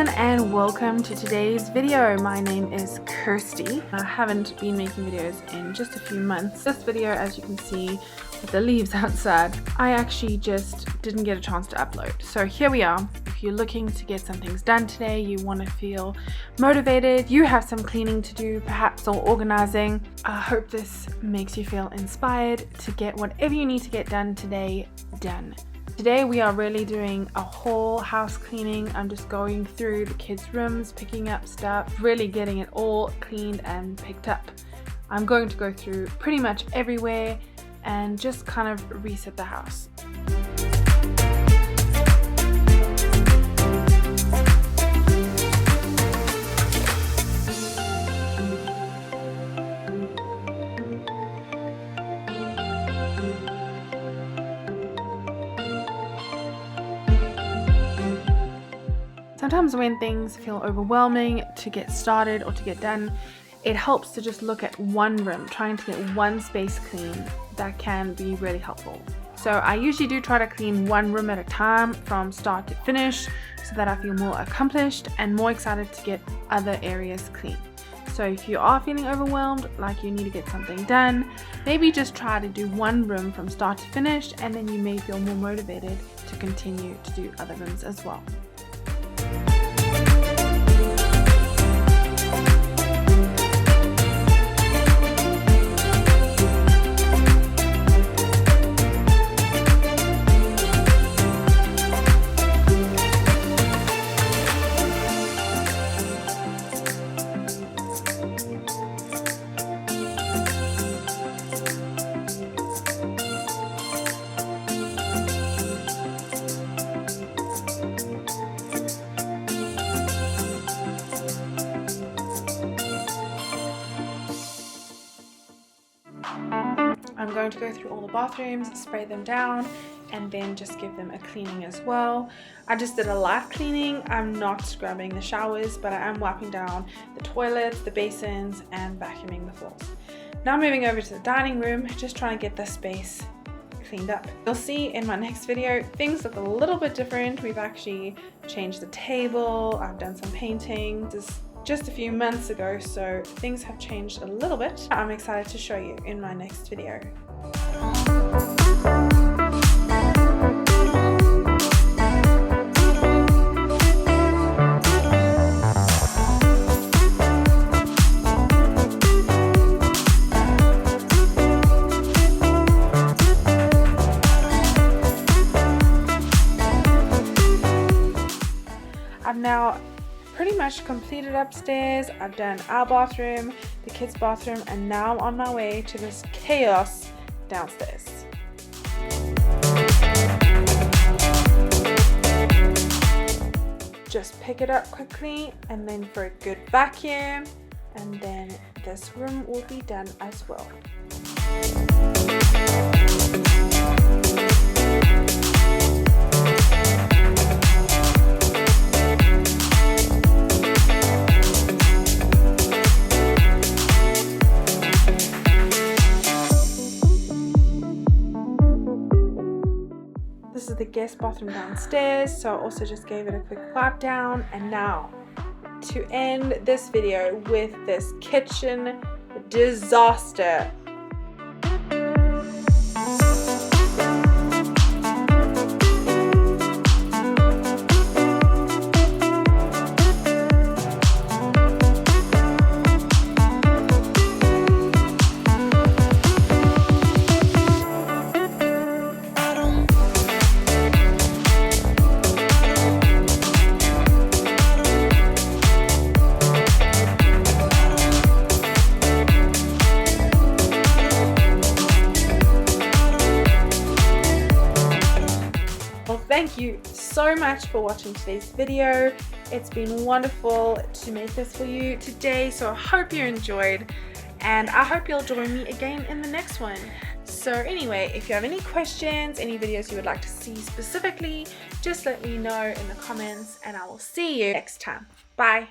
everyone and welcome to today's video. My name is Kirsty. I haven't been making videos in just a few months. This video, as you can see with the leaves outside, I actually just didn't get a chance to upload. So here we are. If you're looking to get some things done today, you want to feel motivated, you have some cleaning to do perhaps or organizing, I hope this makes you feel inspired to get whatever you need to get done today done. Today we are really doing a whole house cleaning. I'm just going through the kids' rooms, picking up stuff, really getting it all cleaned and picked up. I'm going to go through pretty much everywhere and just kind of reset the house. Sometimes when things feel overwhelming to get started or to get done, it helps to just look at one room, trying to get one space clean. That can be really helpful. So I usually do try to clean one room at a time from start to finish so that I feel more accomplished and more excited to get other areas clean. So if you are feeling overwhelmed, like you need to get something done, maybe just try to do one room from start to finish, and then you may feel more motivated to continue to do other rooms as well. I'm going to go through all the bathrooms, spray them down, and then just give them a cleaning as well. I just did a light cleaning. I'm not scrubbing the showers, but I am wiping down the toilets, the basins, and vacuuming the floors. Now moving over to the dining room, just trying to get this space cleaned up. You'll see in my next video, things look a little bit different. We've actually changed the table. I've done some painting. Just a few months ago, so things have changed a little bit. I'm excited to show you in my next video. I've now pretty much completed upstairs. I've done our bathroom, the kids' bathroom, and now I'm on my way to this chaos downstairs. Just pick it up quickly and then for a good vacuum, and then this room will be done as well. This is the guest bathroom downstairs, so I also just gave it a quick wipe down. And now to end this video with this kitchen disaster. Thank you so much for watching today's video. It's been wonderful to make this for you today, so I hope you enjoyed, and I hope you'll join me again in the next one. So anyway, if you have any questions, any videos you would like to see specifically, just let me know in the comments, and I will see you next time. Bye.